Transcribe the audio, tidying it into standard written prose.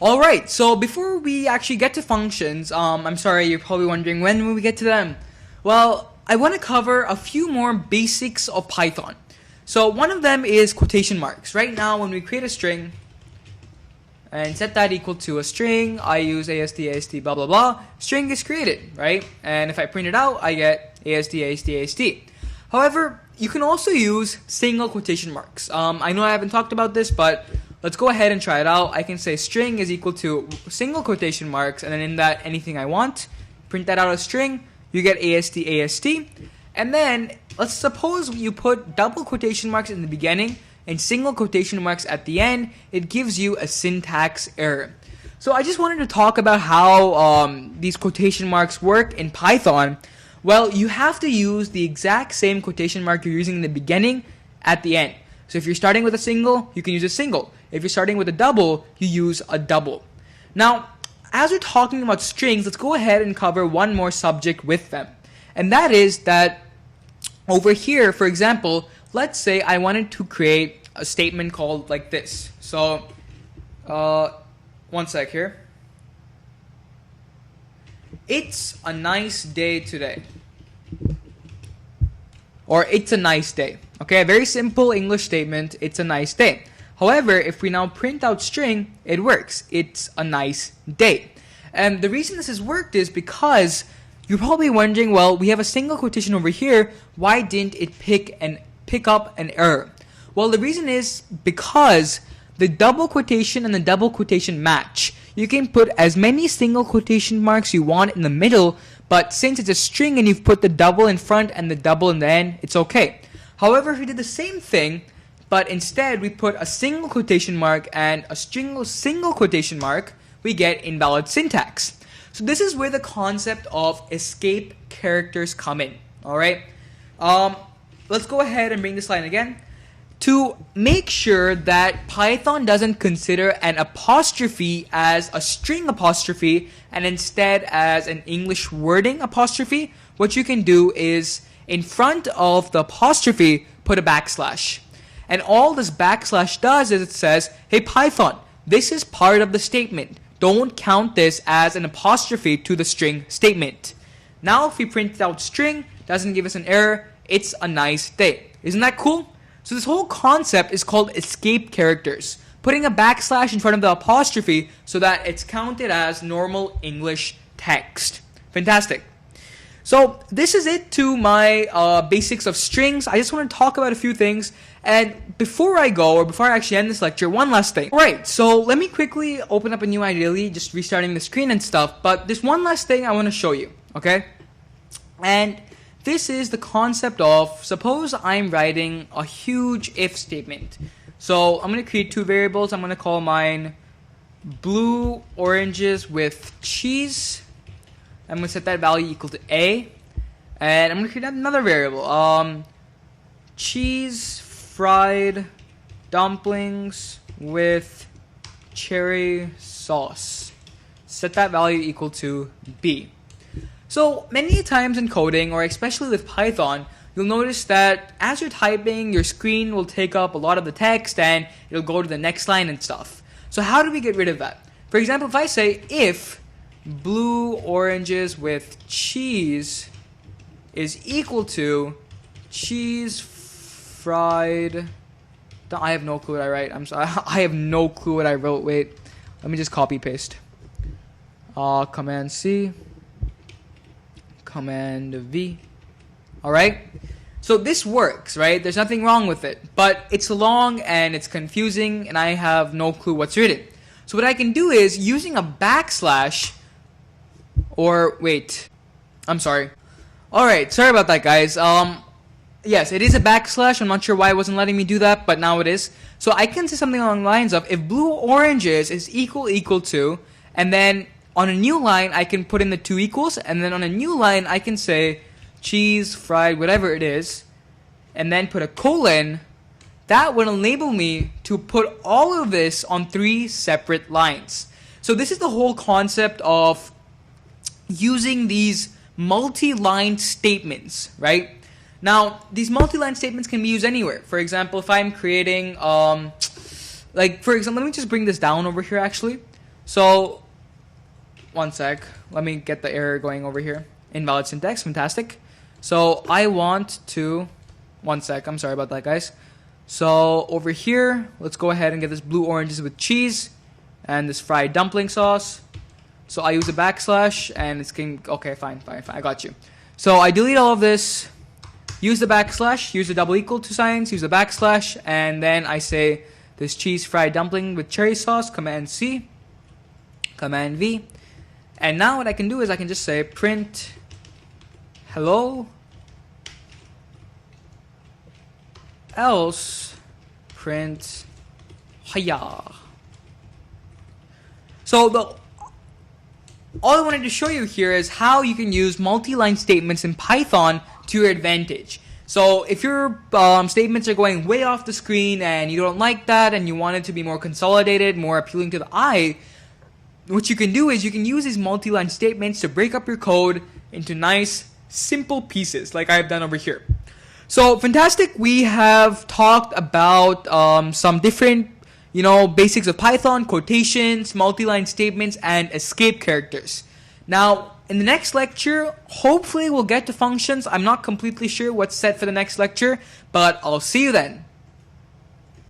Alright, so before we actually get to functions, I'm sorry, you're probably wondering when will we get to them? Well, I want to cover a few more basics of Python. So one of them is quotation marks. Right now, when we create a string and set that equal to a string, I use ASD, blah, blah, blah, string is created, right? And if I print it out, I get ASD. However, you can also use single quotation marks. I know I haven't talked about this, but let's go ahead and try it out. I can say string is equal to single quotation marks, and then in that, anything I want. Print that out as string, you get ASD. And then, let's suppose you put double quotation marks in the beginning and single quotation marks at the end. It gives you a syntax error. So I just wanted to talk about how these quotation marks work in Python. Well, you have to use the exact same quotation mark you're using in the beginning at the end. So if you're starting with a single, you can use a single. If you're starting with a double, you use a double. Now, as we're talking about strings, let's go ahead and cover one more subject with them. And that is that over here, for example, let's say I wanted to create a statement called like this. So, one sec here. It's a nice day today. Or it's a nice day. Okay, a very simple English statement, it's a nice day. However, if we now print out string, it works. It's a nice day. And the reason this has worked is because you're probably wondering, well, we have a single quotation over here. Why didn't it pick up an error? Well, the reason is because the double quotation and the double quotation match. You can put as many single quotation marks you want in the middle, but since it's a string and you've put the double in front and the double in the end, it's okay. However, if we did the same thing, but instead we put a single quotation mark and a single quotation mark, we get invalid syntax. So this is where the concept of escape characters come in. Alright? Let's go ahead and bring this line again. To make sure that Python doesn't consider an apostrophe as a string apostrophe and instead as an English wording apostrophe, what you can do is in front of the apostrophe, put a backslash. And all this backslash does is it says, hey Python, this is part of the statement. Don't count this as an apostrophe to the string statement. Now if we print out string, doesn't give us an error, it's a nice day. Isn't that cool? So this whole concept is called escape characters. Putting a backslash in front of the apostrophe so that it's counted as normal English text. Fantastic. So this is it to my basics of strings. I just want to talk about a few things. And before I go, or before I actually end this lecture, one last thing. Alright, so let me quickly open up a new ideally, just restarting the screen and stuff. But there's one last thing I want to show you, okay? And this is the concept of, suppose I'm writing a huge if statement. So I'm going to create two variables. I'm going to call mine blue oranges with cheese. I'm going to set that value equal to A. And I'm going to create another variable. Cheese fried dumplings with cherry sauce. Set that value equal to B. So many times in coding, or especially with Python, you'll notice that as you're typing, your screen will take up a lot of the text and it'll go to the next line and stuff. So how do we get rid of that? For example, if I say if blue oranges with cheese is equal to cheese fried, I have no clue what I write. I'm sorry, I have no clue what I wrote. Wait, let me just copy paste. Command C. Command V. Alright? So this works, right? There's nothing wrong with it. But it's long and it's confusing and I have no clue what's written. So what I can do is using a backslash, or wait, I'm sorry. Alright, sorry about that guys. Yes, it is a backslash. I'm not sure why it wasn't letting me do that, but now it is. So I can say something along the lines of if blue oranges is equal to, and then on a new line, I can put in the two equals, and then on a new line, I can say cheese, fried, whatever it is, and then put a colon. That would enable me to put all of this on 3 separate lines. So this is the whole concept of using these multi-line statements, right? Now, these multi-line statements can be used anywhere. For example, if I'm creating, like, for example, let me just bring this down over here, actually. So, one sec. Let me get the error going over here. Invalid syntax. Fantastic. So, I want to... One sec. I'm sorry about that, guys. So, over here, let's go ahead and get this blue oranges with cheese and this fried dumpling sauce. So, I use a backslash and it's getting... Okay, fine. I got you. So, I delete all of this. Use the backslash. Use the double equal to signs. Use the backslash. And then I say this cheese fried dumpling with cherry sauce. Command C. Command V. And now what I can do is I can just say print hello else print hiya. So all I wanted to show you here is how you can use multi-line statements in Python to your advantage. So if your statements are going way off the screen and you don't like that and you want it to be more consolidated, more appealing to the eye, what you can do is you can use these multi-line statements to break up your code into nice, simple pieces like I've done over here. So, fantastic. We have talked about some different, basics of Python, quotations, multi-line statements, and escape characters. Now, in the next lecture, hopefully we'll get to functions. I'm not completely sure what's set for the next lecture, but I'll see you then.